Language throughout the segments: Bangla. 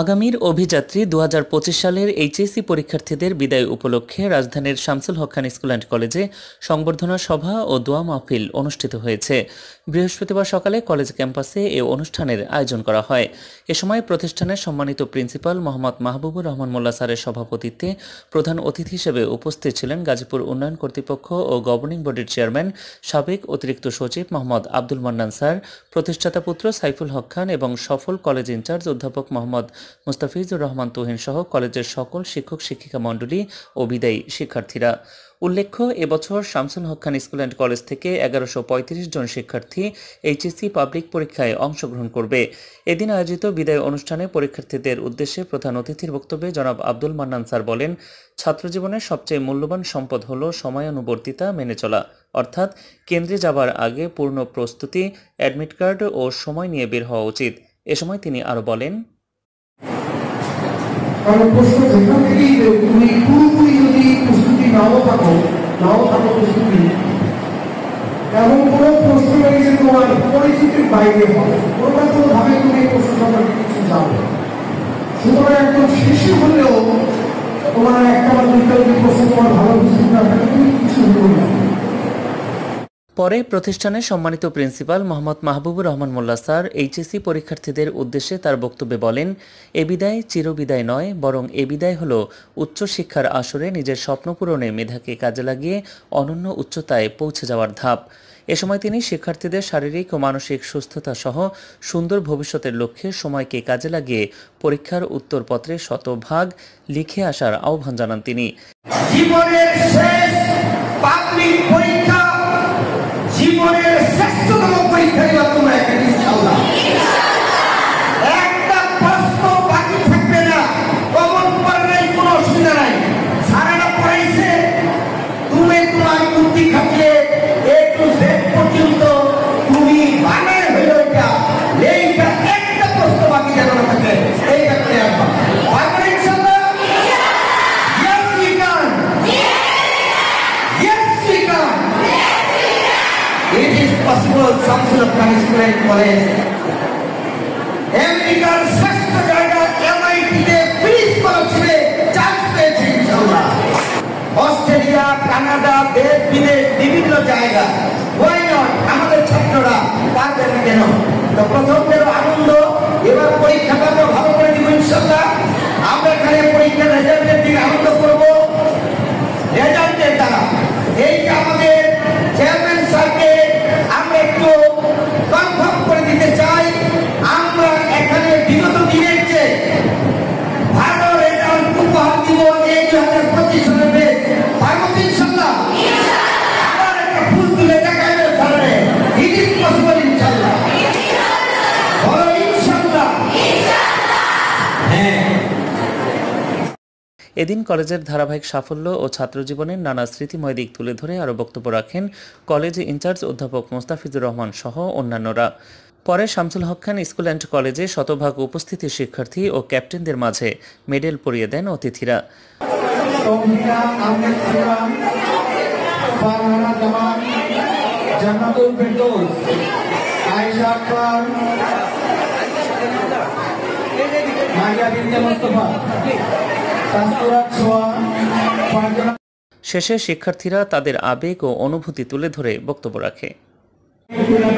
আগামীর অভিযাত্রী ২০২৫ সালের এইচএসসি পরীক্ষার্থীদের বিদায় উপলক্ষে রাজধানীর শামসুল হক খান স্কুল অ্যান্ড কলেজে সংবর্ধনা সভা ও দোয়া মাহফিল অনুষ্ঠিত হয়েছে। বৃহস্পতিবার সকালে কলেজ ক্যাম্পাসে এ অনুষ্ঠানের আয়োজন করা হয়। এ সময় প্রতিষ্ঠানের সম্মানিত প্রিন্সিপাল মোহাম্মদ মাহবুবুর রহমান মোল্লা স্যারের সভাপতিত্বে প্রধান অতিথি হিসেবে উপস্থিত ছিলেন গাজীপুর উন্নয়ন কর্তৃপক্ষ ও গভর্নিং বডির চেয়ারম্যান সাবেক অতিরিক্ত সচিব মোহাম্মদ আব্দুল মান্নান স্যার, প্রতিষ্ঠাতা পুত্র সাইফুল হক খান এবং সফল কলেজ ইনচার্জ অধ্যাপক মোহাম্মদ মুস্তাফিজুর রহমান তুহিন সহ কলেজের সকল শিক্ষক শিক্ষিকা মণ্ডলী ও বিদায়ী শিক্ষার্থীরা। উল্লেখ্য, এবছর Shamsul Haque Khan school and college থেকে ১১৩৫ জন শিক্ষার্থী এইচএসসি পাবলিক পরীক্ষায় অংশগ্রহণ করবে। এদিন আয়োজিত বিদায় অনুষ্ঠানে পরীক্ষার্থীদের উদ্দেশ্যে প্রধান অতিথির বক্তব্যে জনাব আব্দুল মান্নান স্যার বলেন, ছাত্রজীবনের সবচেয়ে মূল্যবান সম্পদ হল সময়ানুবর্তিতা মেনে চলা, অর্থাৎ কেন্দ্রে যাবার আগে পূর্ণ প্রস্তুতি, অ্যাডমিট কার্ড ও সময় নিয়ে বের হওয়া উচিত। এ সময় তিনি আরও বলেন, প্রশ্ন যেখান থেকেই তুমি পুরোপুরি যদি প্রস্তুতি নাও থাকো প্রস্তুতি, এমন কোনো প্রশ্ন নেই যে তোমার পরিচিতির বাইরে হবে, কোনোভাবে তুমি প্রশ্ন সম্পর্কে কিছু জানো। সুতরাং একদম শেষে হলেও তোমার একটা বা দুইটা যদি প্রশ্ন তোমার ভালো প্রস্তুতি না থাকে তুমি কিছু হলেও না। পরে প্রতিষ্ঠানের সম্মানিত প্রিন্সিপাল মোহাম্মদ মাহবুবুর রহমান মোল্লা স্যার এইচএসসি পরীক্ষার্থীদের উদ্দেশ্যে তার বক্তব্যে বলেন, এ বিদায় চিরবিদায় নয়, বরং এ বিদায় হল উচ্চশিক্ষার আসরে নিজের স্বপ্ন পূরণে মেধাকে কাজে লাগিয়ে অনন্য উচ্চতায় পৌঁছে যাওয়ার ধাপ। এ সময় তিনি শিক্ষার্থীদের শারীরিক ও মানসিক সুস্থতা সহ সুন্দর ভবিষ্যতের লক্ষ্যে সময়কে কাজে লাগিয়ে পরীক্ষার উত্তরপত্রে শতভাগ লিখে আসার আহ্বান জানান তিনি। জীবনের শেষ পাবলিক পরীক্ষা, জীবনের শ্রেষ্ঠতম পরীক্ষা দিবা তোমরা এখানে ইনশাআল্লাহ। একটা প্রশ্ন বাকি থাকবে না, কমন পড়লেই কোনো অসুবিধা নাই। সারাটা পড়াইছে, তুমি তোমার বুদ্ধি খাটিয়ে এ টু জেড পর্যন্ত তুমি বানায় হইল এটা এইটা একটা প্রশ্ন বাকি যেন না থাকে, এইটা করে আসবা। পারবে ইনশাআল্লাহ? Yes we can. Yes we can. It is possible. Samsul Haq Khan School and College আমেরিকার শ্রেষ্ঠ জায়গা MIT-তে ফ্রি স্কলারশিপে চান্স পেয়েছে ইনশাআল্লাহ। অস্ট্রেলিয়া, কানাডা, দেশ বিদেশ বিভিন্ন জায়গা, why not? আমাদের ছাত্ররা পারবে না কেন? তো প্রথম দিন আনন্দ, এবার পরীক্ষাটা আমরা ভালো করে দিব ইনশাআল্লাহ। আমরা এখানে পরীক্ষার রেজাল্টের দিকে আনন্দ করব, রেজাল্টের দ্বারা। এইটা আমাদের চেয়ারম্যান স্যারকে আমরা একটু কনফার্ম করে দিতে চাই, আমরা এখানে বিগত দিনের চেয়ে ভালো রেজাল্ট উপহার দিব এই 2025 সালে। পারবো ইনশাআল্লাহ? আবার একটা ফুল তুলে দেখাবে স্যারে, ইট ইজ পসিবল ইনশাআল্লাহ। বলো ইনশাআল্লাহ। হ্যাঁ। এদিন কলেজের ধারাবাহিক সাফল্য ও ছাত্রজীবনের নানা স্মৃতিময় দিক তুলে ধরে আরও বক্তব্য রাখেন কলেজ ইনচার্জ অধ্যাপক মুস্তাফিজুর রহমান সহ অন্যান্যরা। পরে শামসুল হক খান স্কুল অ্যান্ড কলেজে শতভাগ উপস্থিতি শিক্ষার্থী ও ক্যাপ্টেনদের মাঝে মেডেল পরিয়ে দেন অতিথিরা। শেষে শিক্ষার্থীরা তাদের আবেগ ও অনুভূতি তুলে ধরে বক্তব্য রাখে।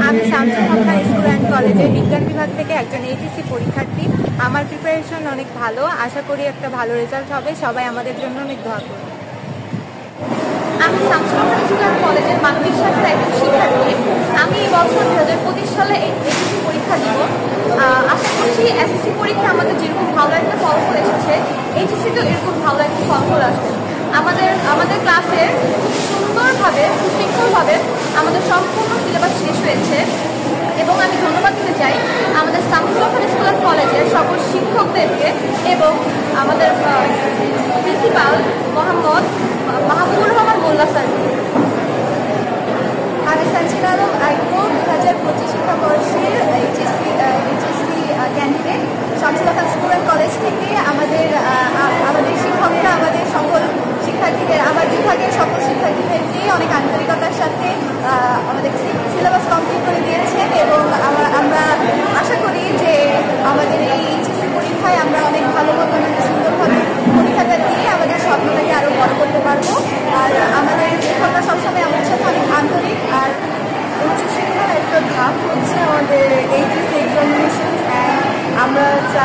আমি শামসুল হক খান স্কুল অ্যান্ড কলেজে বিজ্ঞান বিভাগ থেকে একজন এইচএসসি পরীক্ষার্থী। আমার প্রিপারেশন অনেক ভালো, আশা করি একটা ভালো রেজাল্ট হবে। সবাই আমাদের জন্য অনেক দোয়া করুন। আমি শামসুল হক খান স্কুল অ্যান্ড কলেজের মানবিক শাখার একজন শিক্ষার্থী। আমি এই বছর 2025 সালে এইচএসসি পরীক্ষা দিব। আশা করছি এসএসসি পরীক্ষা আমাদের যেরকম ভালো একটা ফলাফল এসেছে, এইচএসসিতেও এরকম ভালো একটা ফলাফল আসবে। আমাদের ক্লাসের খুব সুন্দরভাবে, সুশৃঙ্খলভাবে আমাদের সম্পূর্ণ সিলেবাস শেষ হয়েছে এবং আমি ধন্যবাদ দিতে চাই আমাদের শামসুল হক খান স্কুল অ্যান্ড কলেজের সকল শিক্ষকদেরকে এবং আমাদের প্রিন্সিপাল মোহাম্মদ মাহবুবুর রহমান মোল্লা স্যারকে। আমি সানজিদা আলম আইকো 2025 শিক্ষাবর্ষের HSC candidate. Shamsul Haque Khan school and college থেকে আমাদের শিক্ষকরা আমাদের সকল শিক্ষার্থীদের, আমার বিভাগের সকল শিক্ষার্থীদেরকে অনেক আন্তরিকতার সাথে আমাদের সিলেবাস কমপ্লিট করে দিয়েছেন এবং আমরা আশা করি যে আমাদের এই এইচএসসি পরীক্ষায় আমরা অনেক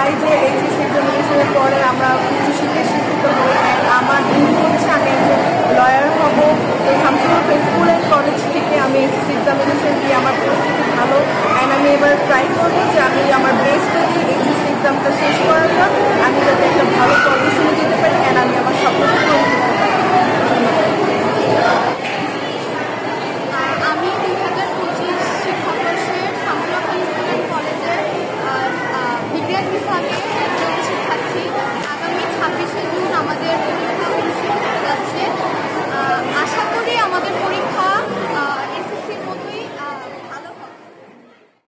চাই যে এইচএসসি এক্সামিনেশনের পরে আমরা কিছু শিক্ষিত হই। অ্যান্ড আমার ড্রিম হচ্ছে আমি একজন লয়ার হব। তো শামসুল হক স্কুল অ্যান্ড কলেজ থেকে আমি এইচএসসি এক্সামিনেশন দিয়ে আমার পরিস্থিতি ভালো, অ্যান্ড আমি এবার ট্রাই করবো যে আমি